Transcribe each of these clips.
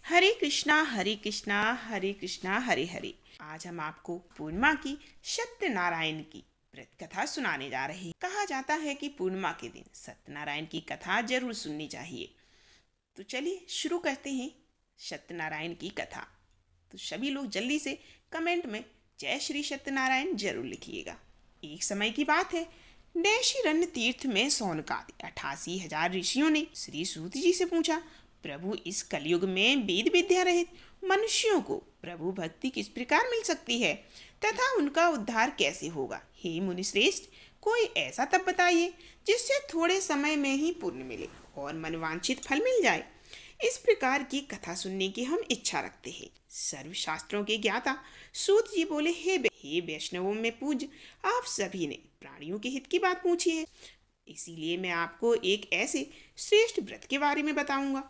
हरे कृष्णा हरे कृष्णा हरे हरे। आज हम आपको पूर्णिमा की सत्यनारायण की व्रत कथा सुनाने जा रहे हैं। कहा जाता है कि पूर्णिमा के दिन सत्यनारायण की कथा जरूर सुननी चाहिए। तो चलिए शुरू करते हैं सत्यनारायण की कथा। तो सभी लोग जल्दी से कमेंट में जय श्री सत्यनारायण जरूर लिखिएगा। एक समय की बात है, नैशिरण्य तीर्थ में सौनकादि 88,000 ऋषियों ने श्री सूत जी से पूछा, प्रभु इस कलयुग में वेद विद्या रहित मनुष्यों को प्रभु भक्ति किस प्रकार मिल सकती है तथा उनका उद्धार कैसे होगा। हे मुनिश्रेष्ठ, कोई ऐसा तप बताइए जिससे थोड़े समय में ही पुण्य मिले और मनवांछित फल मिल जाए। इस प्रकार की कथा सुनने की हम इच्छा रखते हैं। सर्वशास्त्रों के ज्ञाता सूत जी बोले, हे वैष्णवों में पूज्य, आप सभी ने प्राणियों के हित की बात पूछी है, इसीलिए मैं आपको एक ऐसे श्रेष्ठ व्रत के बारे में बताऊंगा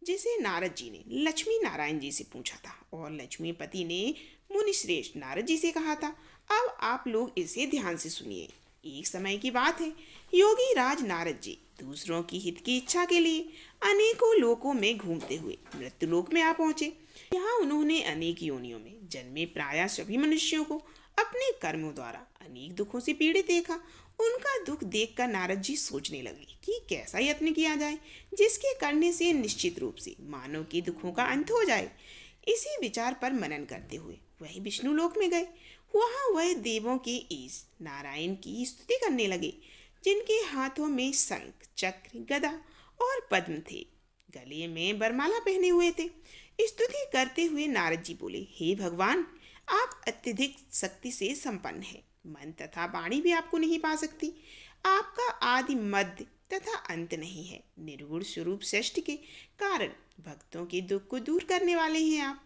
जिसे नारद जी ने लक्ष्मी नारायण जी से पूछा था और लक्ष्मीपति ने मुनि श्रेष्ठ नारद जी से कहा था। अब आप लोग इसे ध्यान से सुनिए। एक समय की बात है, योगी राज नारद जी दूसरों की हित की इच्छा के लिए अनेकों लोकों में घूमते हुए मृत्युलोक में आ पहुंचे। यहाँ उन्होंने अनेक योनियों में जन्मे प्रायः सभी मनुष्यों को अपने कर्मों द्वारा अनेक दुखों से पीड़ित देखा। उनका दुख देखकर नारद जी सोचने लगे कि कैसा यत्न किया जाए जिसके करने से निश्चित रूप से मानव के दुखों का अंत हो जाए। इसी विचार पर मनन करते हुए वह विष्णु लोक में गए। वहां वह देवों के ईश नारायण की स्तुति करने लगे, जिनके हाथों में शंख चक्र गदा और पद्म थे, गले में बरमाला पहने हुए थे। स्तुति करते हुए नारद जी बोले, हे भगवान, आप अत्यधिक शक्ति से संपन्न हैं, मन तथा वाणी भी आपको नहीं पा सकती। आपका आदि मध्य तथा अंत नहीं है। निर्गुण स्वरूप श्रेष्ठ के कारण भक्तों के दुख को दूर करने वाले हैं आप।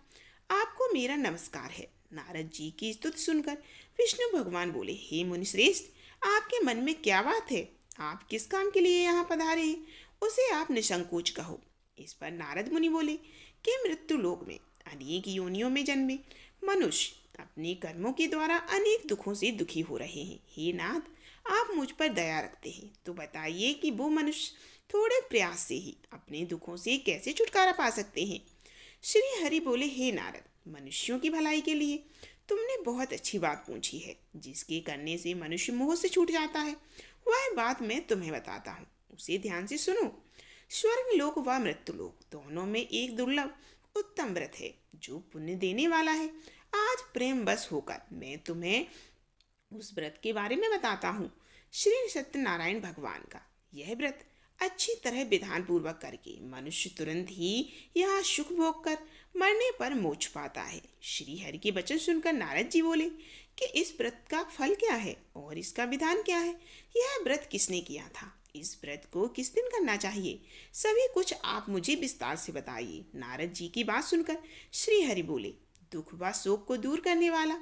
आपको मेरा नमस्कार है। नारद जी की स्तुति सुनकर विष्णु भगवान बोले, हे मुनिश्रेष्ठ, आपके मन में क्या बात है? आप किस काम के लिए यहाँ पधारे हैं, उसे आप निसंकोच कहो। इस पर नारद मुनि बोले कि मृत्यु लोक में अनेक योनियों में जन्मे मनुष्य अपने कर्मों के द्वारा अनेक दुखों से दुखी हो रहे हैं। हे नाथ, आप मुझ पर दया रखते हैं तो बताइए कि वो मनुष्य थोड़े प्रयास से ही अपने दुखों से कैसे छुटकारा पा सकते हैं। श्री हरि बोले, हे नारद, मनुष्यों की भलाई के लिए तुमने बहुत अच्छी बात पूछी है। जिसके करने से मनुष्य मोह से छूट जाता है, वह बात मैं तुम्हें बताता हूँ, उसे ध्यान से सुनो। स्वर्ग लोक व मृत्यु लोक दोनों में एक दुर्लभ उत्तम व्रत है जो पुण्य देने वाला है। आज प्रेम बस होकर मैं तुम्हें उस व्रत के बारे में बताता हूँ। श्री सत्यनारायण भगवान का यह व्रत अच्छी तरह विधान पूर्वक करके मनुष्य तुरंत ही यहाँ सुख भोग कर मरने पर मोक्ष पाता है। श्री हरि के वचन सुनकर नारद जी बोले कि इस व्रत का फल क्या है और इसका विधान क्या है। यह व्रत किसने किया था, इस व्रत को किस दिन करना चाहिए, सभी कुछ आप मुझे विस्तार से बताइए। नारद जी की बात सुनकर श्री हरि बोले, दुख व शोक को दूर करने वाला,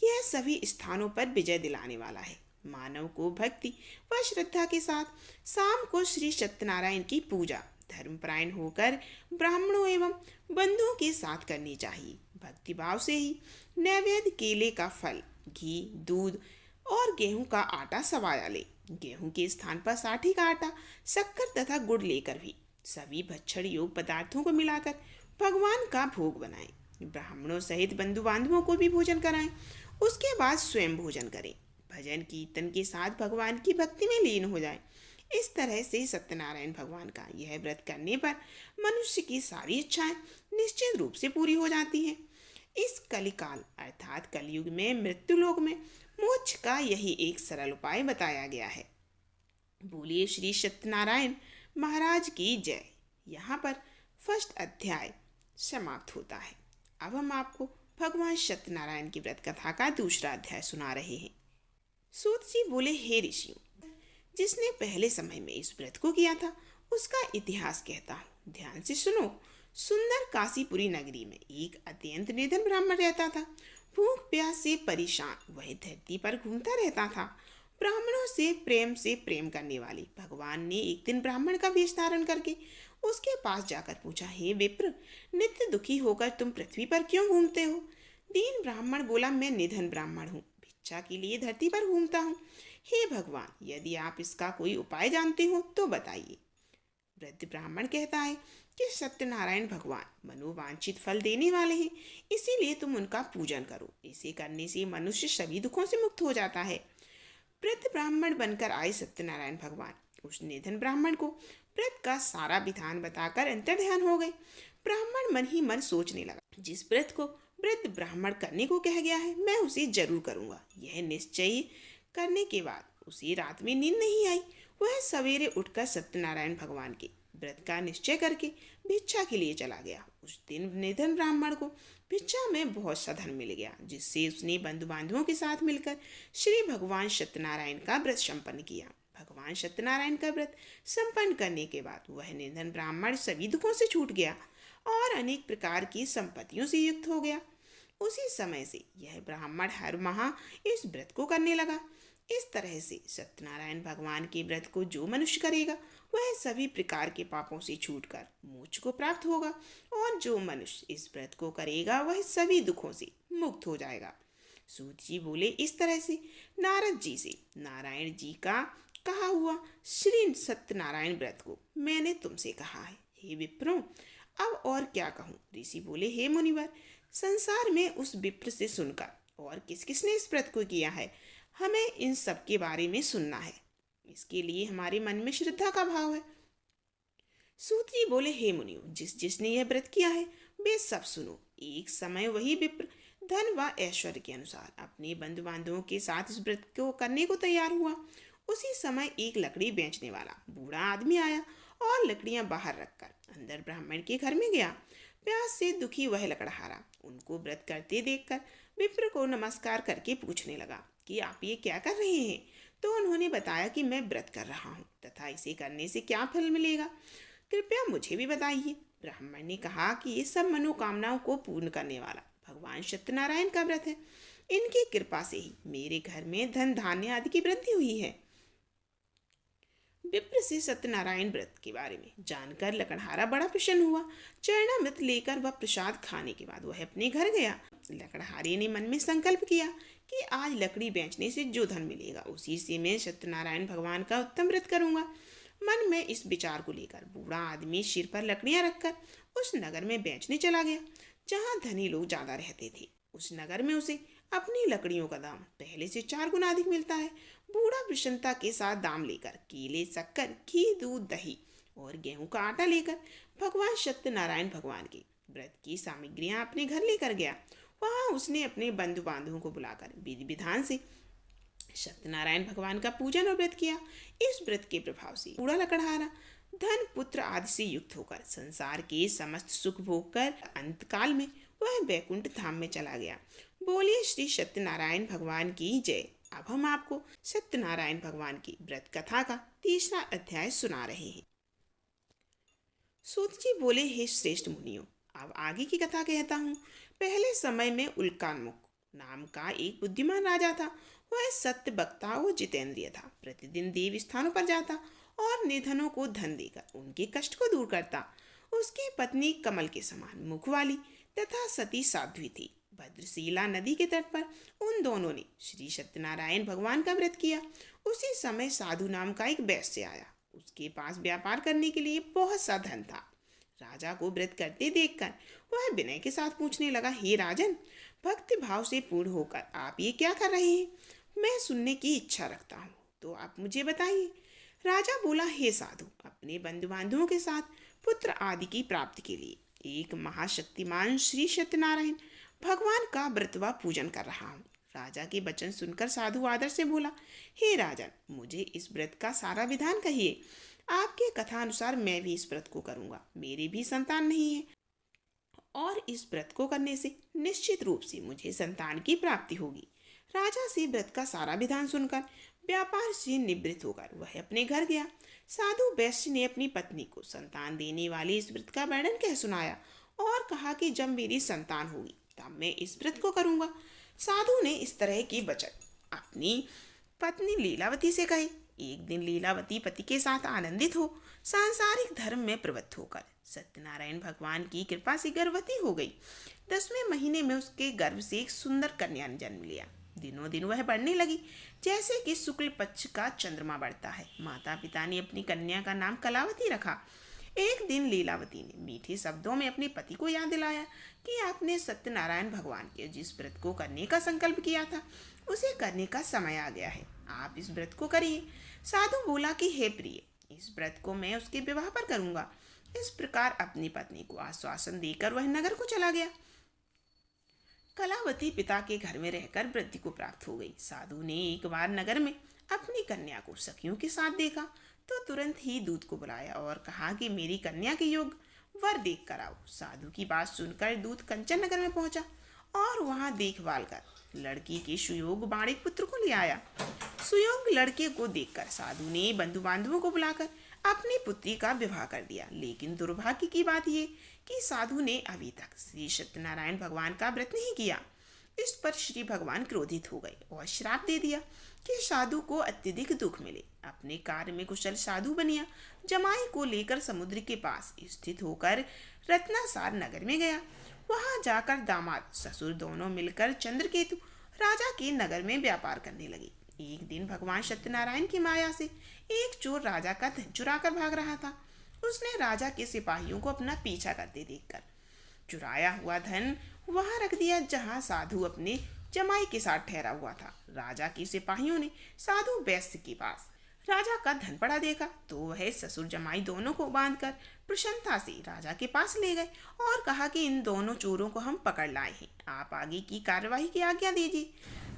यह सभी स्थानों पर विजय दिलाने वाला है। मानव को भक्ति व श्रद्धा के साथ शाम को श्री सत्यनारायण की पूजा धर्मपरायण होकर ब्राह्मणों एवं बंधुओं के साथ करनी चाहिए। भक्ति भाव से ही नैवेद्य केले का फल, घी, दूध और गेहूं का आटा सवाया ले। गेहूं के स्थान पर साठी का आटा, शक्कर तथा गुड़ लेकर भी सभी भक्षण योग पदार्थों को मिलाकर भगवान का भोग बनाएं। ब्राह्मणों सहित बंधु बांधवों को भी भोजन कराएं। उसके बाद स्वयं भोजन करें। भजन कीर्तन के साथ भगवान की भक्ति में लीन हो जाएं। इस तरह से सत्यनारायण भगवान का यह व्रत करने पर मनुष्य की सारी इच्छाएं निश्चित रूप से पूरी हो जाती हैं। इस कलिकाल अर्थात कलयुग में मृत्यु लोक में मोक्ष का यही एक सरल उपाय बताया गया है। बोलिए श्री सत्यनारायण महाराज की जय। यहाँ पर फर्स्ट अध्याय समाप्त होता है। अब हम आपको भगवान सत्यनारायण की व्रत कथा का दूसरा अध्याय सुना रहे हैं। सूत जी बोले, हे ऋषियों, जिसने पहले समय में इस व्रत को किया था उसका इतिहास कहता हूँ, ध्यान से सुनो। सुंदर काशीपुरी नगरी में एक अत्यंत निधन ब्राह्मण रहता था। भूख प्यास से परेशान वह धरती पर घूमता रहता था। ब्राह्मणों से प्रेम करने वाले भगवान ने एक दिन ब्राह्मण का वेश धारण करके उसके पास जाकर पूछा, हे विप्र, नित्य दुखी होकर तुम पृथ्वी पर क्यों घूमते हो? दीन ब्राह्मण बोला, मैं निधन ब्राह्मण हूँ, भिक्षा के लिए धरती पर घूमता हूँ। हे भगवान, यदि आप इसका कोई उपाय जानते हो तो बताइए। वृद्ध ब्राह्मण कहता है, कि सत्यनारायण भगवान मनोवांछित फल देने वाले हैं, इसीलिए तुम उनका पूजन करो। इसे करने से मनुष्य सभी दुखों से मुक्त हो जाता है। वृद्ध ब्राह्मण बनकर आए सत्यनारायण भगवान उस निधन ब्राह्मण को व्रत का सारा विधान बताकर अंतर्ध्यान हो गए। ब्राह्मण मन ही मन सोचने लगा, जिस व्रत को वृद्ध ब्राह्मण करने को कह गया है, मैं उसे जरूर करूंगा। यह निश्चय करने के बाद उसे रात में नींद नहीं आई। वह सवेरे उठकर सत्यनारायण भगवान के व्रत का निश्चय करके भिक्षा के लिए चला गया। उस दिन निधन ब्राह्मण को भिक्षा में बहुत सा धन मिल गया, जिससे उसने बंधु बांधवों के साथ मिलकर श्री भगवान सत्यनारायण का व्रत संपन्न किया। भगवान सत्यनारायण का व्रत संपन्न करने के बाद वह निधन ब्राह्मण सभी दुखों से छूट गया और अनेक प्रकार की संपत्तियों से युक्त हो गया। उसी समय से यह ब्राह्मण हर माह इस व्रत को करने लगा। इस तरह से सत्यनारायण भगवान के व्रत को जो मनुष्य करेगा वह सभी प्रकार के पापों से छूटकर मोक्ष को प्राप्त होगा, और जो मनुष्य इस व्रत को करेगा वह सभी दुखों से मुक्त हो जाएगा। सूत जी बोले, इस तरह से नारद जी से नारायण जी का कहा हुआ श्री सत्यनारायण व्रत को मैंने तुमसे कहा है। हे विप्रो, अब और क्या कहूँ। ऋषि बोले, हे मुनिवर, संसार में उस विप्र से सुनकर और किस किसने इस व्रत को किया है, हमें इन सब के बारे में सुनना है। इसके लिए हमारे मन में श्रद्धा का भाव है। सूत जी बोले, हे मुनियो, जिसने यह व्रत किया है वे सब सुनो। एक समय वही विप्र धन व ऐश्वर्य के अनुसार अपने बंधु बांधवों के साथ इस व्रत को करने को तैयार हुआ। उसी समय एक लकड़ी बेचने वाला बूढ़ा आदमी आया और लकड़ियां बाहर रखकर अंदर ब्राह्मण के घर में गया। प्यास से दुखी वह लकड़हारा उनको व्रत करते देखकर विप्र को नमस्कार करके पूछने लगा कि आप ये क्या कर रहे हैं। तो उन्होंने बताया कि मैं व्रत कर रहा हूँ तथा इसे करने से क्या फल मिलेगा, कृपया मुझे भी बताइए। ब्राह्मण ने कहा कि ये सब मनोकामनाओं को पूर्ण करने वाला भगवान सत्यनारायण का व्रत है। इनकी कृपा से ही मेरे घर में धन धान्य आदि की वृद्धि हुई है। विप्र से सत्यनारायण व्रत के बारे में जानकर लकड़हारा बड़ा प्रसन्न हुआ। चरणामृत लेकर वह प्रसाद खाने के बाद वह अपने घर गया। लकड़हारे ने मन में संकल्प किया कि आज लकड़ी बेचने से जो धन मिलेगा उसी से मैं सत्यनारायण भगवान का उत्तम व्रत करूंगा। मन में इस विचार को लेकर बूढ़ा आदमी सिर पर लकड़ियां रखकर उस नगर में बेचने चला गया जहाँ धनी लोग ज्यादा रहते थे। उस नगर में उसे अपनी लकड़ियों का दाम पहले से 4 गुना अधिक मिलता है। बूढ़ा प्रसन्नता के साथ दाम लेकर केले, शक्कर, घी, दूध, दही और गेहूं का आटा लेकर भगवान सत्यनारायण भगवान के व्रत की सामग्रियां अपने घर लेकर गया। वहां उसने अपने बंधु बांधवों को बुलाकर विधि विधान से सत्यनारायण भगवान का पूजन और व्रत किया। इस व्रत के प्रभाव से बूढ़ा लकड़हारा धन, पुत्र आदि से युक्त होकर संसार के समस्त सुख भोग कर अंतकाल में वह वैकुंठ धाम में चला गया। बोलिए श्री सत्यनारायण भगवान की जय। अब हम आपको सत्यनारायण भगवान की व्रत कथा का 3रा अध्याय सुना रहे हैं। सूत जी बोले, हे श्रेष्ठ मुनियों, अब आगे की कथा कहता हूँ। पहले समय में उल्कान्मुख नाम का एक बुद्धिमान राजा था। वह सत्य वक्ता और जितेंद्रिय था। प्रतिदिन देव स्थानों पर जाता और निधनों को धन देकर उनके कष्ट को दूर करता। उसकी पत्नी कमल के समान मुख वाली तथा सती साध्वी थी। भद्रशिला नदी के तट पर उन दोनों ने श्री सत्यनारायण भगवान का व्रत किया। उसी समय साधु नाम का एक वैश्य आया। उसके पास व्यापार करने के लिए बहुत सा धन था। राजा को व्रत करते देखकर वह विनय के साथ पूछने लगा, हे राजन, भक्ति भाव से पूर्ण होकर आप ये क्या कर रहे हैं? मैं सुनने की इच्छा रखता हूँ, तो आप मुझे बताइए। राजा बोला, हे साधु, अपने बंधु बांधवों के साथ पुत्र आदि की प्राप्ति के लिए एक महाशक्तिमान श्री सत्यनारायण भगवान का व्रत व पूजन कर रहा हूँ। राजा के वचन सुनकर साधु आदर से बोला, हे राजन, मुझे इस व्रत का सारा विधान कहिए। आपके कथा अनुसार मैं भी इस व्रत को करूँगा। मेरी भी संतान नहीं है और इस व्रत को करने से निश्चित रूप से मुझे संतान की प्राप्ति होगी। राजा से व्रत का सारा विधान सुनकर व्यापार से निवृत्त होकर वह अपने घर गया। साधु वैश्य ने अपनी पत्नी को संतान देने वाले इस व्रत का वर्णन कह सुनाया और कहा कि जब मेरी संतान होगी तब मैं इस व्रत को करूँगा। साधु ने इस तरह की वचन अपनी पत्नी लीलावती से कहे। एक दिन लीलावती पति के साथ आनंदित हो सांसारिक धर्म में प्रवृत्त होकर सत्यनारायण भगवान की कृपा से गर्भवती हो गई। 10वें महीने में उसके गर्भ से एक सुंदर कन्या ने जन्म लिया। दिनों दिन वह बढ़ने लगी जैसे कि शुक्ल पक्ष का चंद्रमा बढ़ता है। माता पिता ने अपनी कन्या का नाम कलावती रखा। एक दिन लीलावती ने मीठे शब्दों में अपने पति को याद दिलाया कि आपने सत्यनारायण भगवान के जिस व्रत को करने का संकल्प किया था उसे करने का समय आ गया है। आप इस व्रत को करिए। साधु बोला कि हे प्रिय, इस व्रत को मैं उसके विवाह पर करूंगा। इस प्रकार अपनी पत्नी को आश्वासन देकर वह नगर को चला गया। कलावती पिता के घर में रहकर वृद्धि को प्राप्त हो गई। साधु ने एक बार नगर में अपनी कन्या को सखियों के साथ देखा तो तुरंत ही दूत को बुलाया और कहा कि मेरी कन्या के योग्य वर देख कर आओ। साधु की बात सुनकर दूत कंचन नगर में पहुंचा और वहां देखभाल कर लड़की के सुयोग बाणिक पुत्र को ले आया। सुयोग लड़के को देखकर साधु ने बंधु बांधवों को बुलाकर अपनी पुत्री का विवाह कर दिया। लेकिन दुर्भाग्य की बात यह कि साधु ने अभी तक श्री सत्यनारायण भगवान का व्रत नहीं किया। इस पर श्री भगवान क्रोधित हो गए और श्राप दे दिया कि साधु को अत्यधिक दुख मिले। अपने कार्य में कुशल साधु बनिया जमाई को लेकर समुद्र के पास स्थित होकर रत्नासार नगर में गया। वहां जाकर दामाद ससुर दोनों मिलकर चंद्रकेतु राजा के नगर में व्यापार करने लगे। एक दिन भगवान सत्यनारायण की माया से एक चोर राजा का धन चुरा कर भाग रहा था। उसने राजा के सिपाहियों को अपना पीछा करते देखकर चुराया हुआ धन वहां रख दिया जहां साधु अपने जमाई के साथ ठहरा हुआ था। राजा के सिपाहियों ने साधु वैश्य के पास राजा का धन पड़ा देखा तो वह ससुर जमाई दोनों को बांधकर प्रसन्नता से राजा के पास ले गए और कहा कि इन दोनों चोरों को हम पकड़ लाए हैं, आप आगे की कार्यवाही की आज्ञा दीजिए।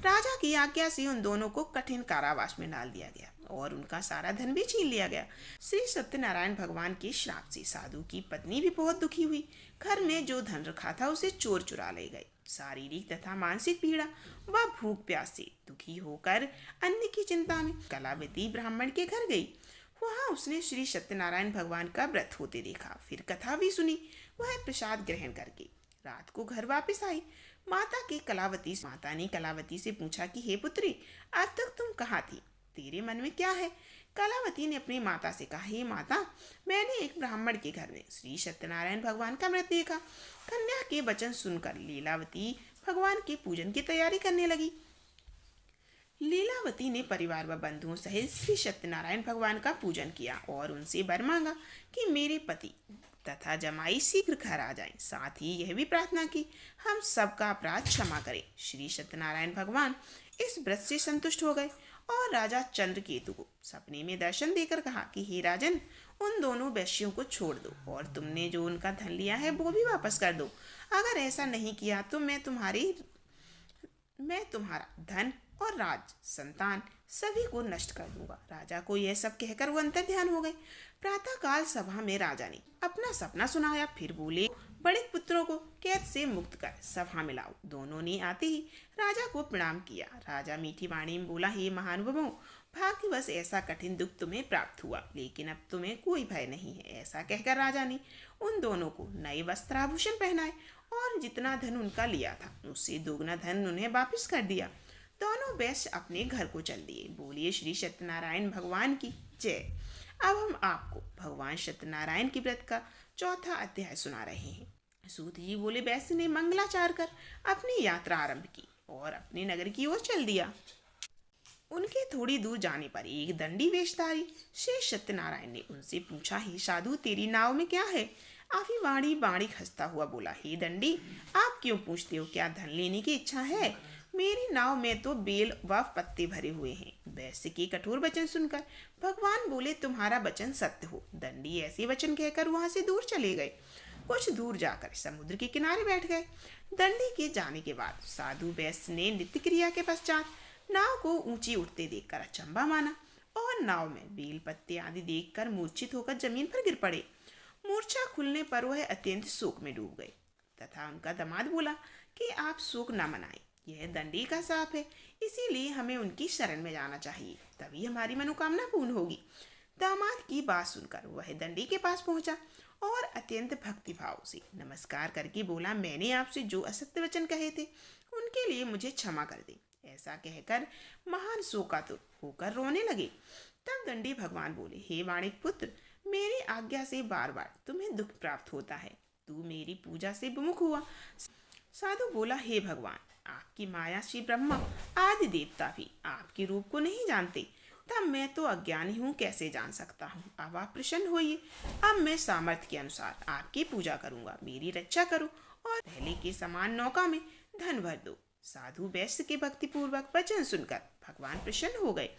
राजा की आज्ञा से उन दोनों को कठिन कारावास में डाल दिया गया और उनका सारा धन भी छीन लिया गया। श्री सत्यनारायण भगवान के श्राप से साधु की पत्नी भी बहुत दुखी हुई। घर में जो धन रखा था उसे चोर चुरा ले गए। शारीरिक तथा मानसिक पीड़ा व भूख प्यास से दुखी होकर अन्न की चिंता में कलावती ब्राह्मण के घर गई। वहां उसने श्री सत्यनारायण भगवान का व्रत होते देखा, फिर कथा भी सुनी। वह प्रसाद ग्रहण करके रात को घर वापस आई। माता ने कलावती से पूछा कि हे पुत्री, आज तक तुम कहाँ थी? तेरे मन में क्या है? कलावती ने अपनी माता से कहा, हे माता, मैंने एक ब्राह्मण के घर में श्री सत्यनारायण भगवान का व्रत देखा। कन्या के वचन सुनकर लीलावती भगवान के पूजन की तैयारी करने लगी। लीलावती ने परिवार व बंधुओं सहित श्री सत्यनारायण भगवान का पूजन किया और उनसे वर मांगा कि मेरे पति तथा जमाई शीघ्र घर आ जाएं। साथ ही यह भी प्रार्थना की हम सबका अपराध क्षमा करें। श्री सत्यनारायण भगवान इस व्रत से संतुष्ट हो गए और राजा चंद्रकेतु को सपने में दर्शन देकर कहा कि हे राजन, उन दोनों वैश्यों को छोड़ दो और तुमने जो उनका धन लिया है वो भी वापस कर दो। अगर ऐसा नहीं किया तो मैं तुम्हारा धन और राज संतान सभी को नष्ट कर दूंगा। राजा को यह सब कहकर वो अंतर ध्यान हो गए। प्रातःकाल सभा में राजा ने अपना सपना सुनाया, फिर बोले, बड़े पुत्रों को कैद से मुक्त कर सभा में लाओ। दोनों ने आते ही राजा को प्रणाम किया। राजा मीठी वाणी में बोला, हे महानुभावों, भाग्यवश ऐसा कठिन दुख तुम्हें प्राप्त हुआ, लेकिन अब तुम्हें कोई भय नहीं है। ऐसा कहकर राजा ने उन दोनों को नए वस्त्राभूषण पहनाए और जितना धन उनका लिया था उससे दोगुना धन उन्हें वापस कर दिया। दोनों वैश्य अपने घर को चल दिए। बोलिए श्री सत्यनारायण भगवान की जय। अब हम आपको भगवान सत्यनारायण के व्रत का चौथा अध्याय सुना रहे हैं। सूत जी बोले, वैश्य ने मंगलाचार कर अपनी यात्रा आरंभ की और अपने नगर की ओर चल दिया। उनके थोड़ी दूर जाने पर एक दंडी वेशधारी श्री सत्यनारायण ने उनसे पूछा, हे साधु, तेरी नाव में क्या है? आफी वाणी हंसता हुआ बोला, हे दंडी, आप क्यों पूछते हो? क्या धन लेने की इच्छा है? मेरी नाव में तो बेल व पत्ते भरे हुए हैं। वैश्य के कठोर वचन सुनकर भगवान बोले, तुम्हारा वचन सत्य हो। दंडी ऐसे वचन कहकर वहां से दूर चले गए। कुछ दूर जाकर समुद्र के किनारे बैठ गए। दंडी के जाने के बाद साधु वैश्य ने नित्य क्रिया के पश्चात नाव को ऊंची उठते देखकर अचंभा माना और नाव में बेल पत्ते आदि देखकर मूर्छित होकर जमीन पर गिर पड़े। मूर्छा खुलने पर वह अत्यंत शोक में डूब गए तथा उनका दामाद बोला कि आप शोक न मनाएं, यह दंडी का शाप है, इसीलिए हमें उनकी शरण में जाना चाहिए, तभी हमारी मनोकामना पूर्ण होगी। दामाद की बात सुनकर वह दंडी के पास पहुंचा और अत्यंत भक्तिभाव से नमस्कार करके बोला, मैंने आपसे जो असत्य वचन कहे थे उनके लिए मुझे क्षमा कर दे। ऐसा कहकर महान शोकातुर होकर रोने लगे। तब दंडी भगवान बोले, हे वाणिक पुत्र, मेरी आज्ञा से बार बार तुम्हें दुख प्राप्त होता है। तू मेरी पूजा से विमुख हुआ। साधु बोला, हे भगवान, आपकी माया श्री ब्रह्मा आदि देवता भी आपके रूप को नहीं जानते। तब मैं तो अज्ञानी हूँ, कैसे जान सकता हूँ। अब आप प्रसन्न होइए। अब मैं सामर्थ्य के अनुसार आपकी पूजा करूँगा, मेरी रक्षा करो और पहले के समान नौका में धन भर दो। साधु वैश्य के भक्तिपूर्वक वचन सुनकर भगवान प्रसन्न हो गए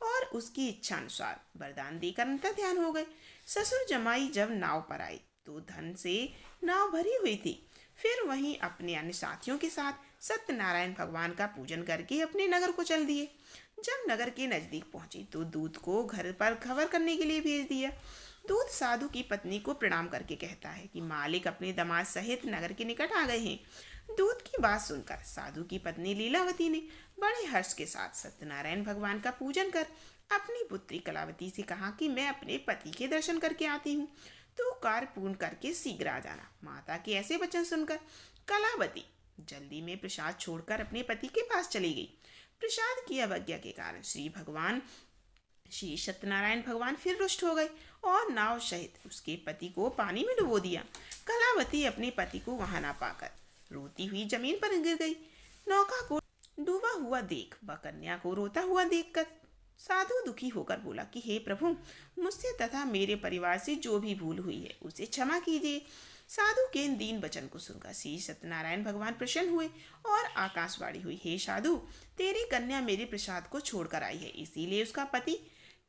और उसकी इच्छा अनुसार वरदान देकर अंतर ध्यान हो गए। ससुर जमाई जब नाव पर आई तो धन से नाव भरी हुई थी। फिर वहीं अपने अन्य साथियों के साथ सत्यनारायण भगवान का पूजन करके अपने नगर को चल दिए। जब नगर के नजदीक पहुंचे तो दूत को घर पर खबर करने के लिए भेज दिया। दूत साधु की पत्नी को प्रणाम करके कहता है कि मालिक अपने दामाद सहित नगर के निकट आ गए हैं। दूत की बात सुनकर साधु की पत्नी लीलावती ने बड़े हर्ष के साथ सत्यनारायण भगवान का पूजन कर अपनी पुत्री कलावती से कहा कि मैं अपने पति के दर्शन करके आती हूँ, तो कार्य पूर्ण करके शीघ्र आ जाना। माता के ऐसे वचन सुनकर कलावती जल्दी में प्रसाद छोड़कर अपने पति के पास चली गई। प्रसाद की अवज्ञा के कारण श्री सत्यनारायण भगवान फिर रुष्ट हो गए और नाव सहित उसके पति को पानी में डुबो दिया। कलावती अपने पति को वहां ना पाकर रोती हुई जमीन पर गिर गई। नौका को डूबा हुआ देख व कन्या को रोता हुआ देखकर साधु दुखी होकर बोला कि हे प्रभु, मुझसे तथा मेरे परिवार से जो भी भूल हुई है उसे क्षमा कीजिए। साधु के इन दीन वचन को सुनकर श्री सत्यनारायण भगवान प्रसन्न हुए और आकाशवाणी हुई, हे साधु, तेरी कन्या मेरे प्रसाद को छोड़कर आई है, इसीलिए उसका पति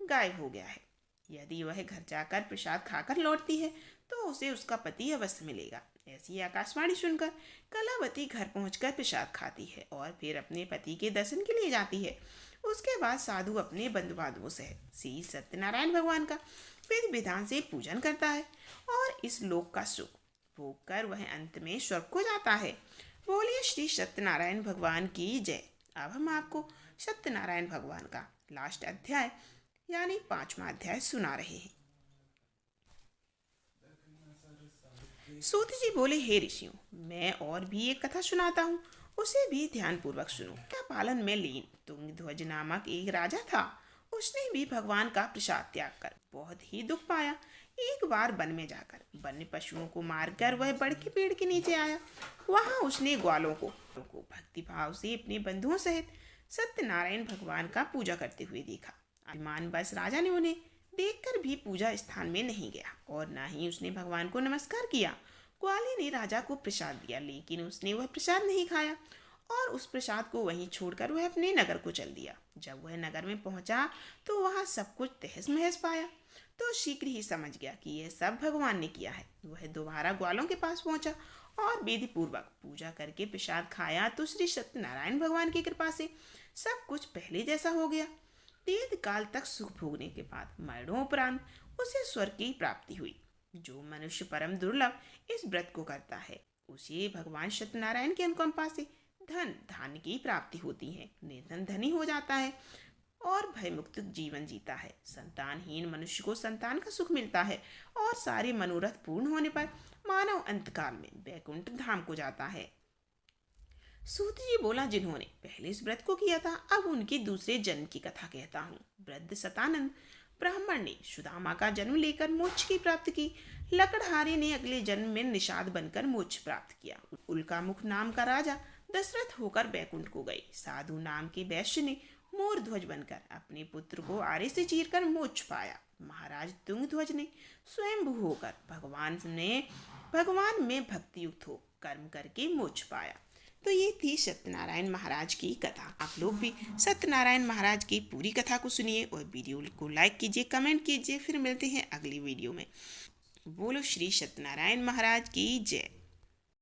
गायब हो गया है। यदि वह घर जाकर प्रसाद खाकर लौटती है तो उसे उसका पति अवश्य मिलेगा। ऐसी आकाशवाणी सुनकर कलावती घर पहुंचकर प्रसाद खाती है और फिर अपने पति के दर्शन के लिए जाती है। उसके बाद साधु अपने बंधु बांधवों सहित श्री सत्यनारायण भगवान का विधि विधान से पूजन करता है और इस लोक का सुख भोग कर वह अंत में स्वर्ग को जाता है। बोलिए श्री सत्यनारायण भगवान की जय। अब हम आपको सत्यनारायण भगवान का लास्ट अध्याय यानी 5वां अध्याय सुना रहे हैं। सूत जी बोले, हे ऋषियों, मैं और भी एक कथा सुनाता हूँ, उसे भी ध्यान पूर्वक सुनो। क्या पालन में लीन तुंगध्वज नामक एक राजा था। उसने भी भगवान का प्रसाद त्याग कर बहुत ही दुख पाया। एक बार वन में जाकर वन्य पशुओं को मारकर वह बड़ के पेड़ के नीचे आया। वहां उसने ग्वालों को भक्ति भाव से अपने बंधुओं सहित सत्यनारायण भगवान का पूजा करते हुए देखा। अभिमान बस राजा ने उन्हें देखकर भी पूजा स्थान में नहीं गया और न ही उसने भगवान को नमस्कार किया। ग्वाले ने राजा को प्रसाद दिया, लेकिन उसने वह प्रसाद नहीं खाया और उस प्रसाद को वहीं छोड़कर वह अपने नगर को चल दिया। जब वह नगर में पहुंचा तो वहां सब कुछ तहस महस पाया, तो शीघ्र ही समझ गया कि यह सब भगवान ने किया है। वह दोबारा ग्वालों के पास पहुंचा और विधि पूर्वक पूजा करके प्रसाद खाया तो श्री सत्यनारायण भगवान की कृपा से सब कुछ पहले जैसा हो गया। दीर्घ काल तक सुख भोगने के बाद मरणों उपरांत उसे स्वर्ग की प्राप्ति हुई। जो मनुष्य परम दुर्लभ इस व्रत को करता है उसे भगवान सत्यनारायण की अनुकंपा से धन धान्य की प्राप्ति होती है। निर्धन धनी हो जाता है और भयमुक्त जीवन जीता है। संतानहीन मनुष्य को संतान का सुख मिलता है और सारे मनोरथ पूर्ण होने पर मानव अंतकाल में वैकुंठ धाम को जाता है। सूत जी बोला, जिन्होंने पहले इस व्रत को किया था अब उनके दूसरे जन्म की कथा कहता हूँ। वृद्ध सतानंद ब्राह्मण ने सुदामा का जन्म लेकर मोक्ष की प्राप्ति की। लकड़हारे ने अगले जन्म में निषाद बनकर मोक्ष प्राप्त किया। उल्कामुख नाम का राजा दशरथ होकर बैकुंठ को गए। साधु नाम के वैश्य ने मोर ध्वज बनकर अपने पुत्र को आरे से चीरकर मोक्ष पाया। महाराज तुंगध्वज ने स्वयंभू होकर भगवान में भक्ति युक्त हो कर्म करके मोक्ष पाया। तो ये थी सत्यनारायण महाराज की कथा। आप लोग भी सत्यनारायण महाराज की पूरी कथा को सुनिए और वीडियो को लाइक कीजिए, कमेंट कीजिए। फिर मिलते हैं अगली वीडियो में। बोलो श्री सत्यनारायण महाराज की जय।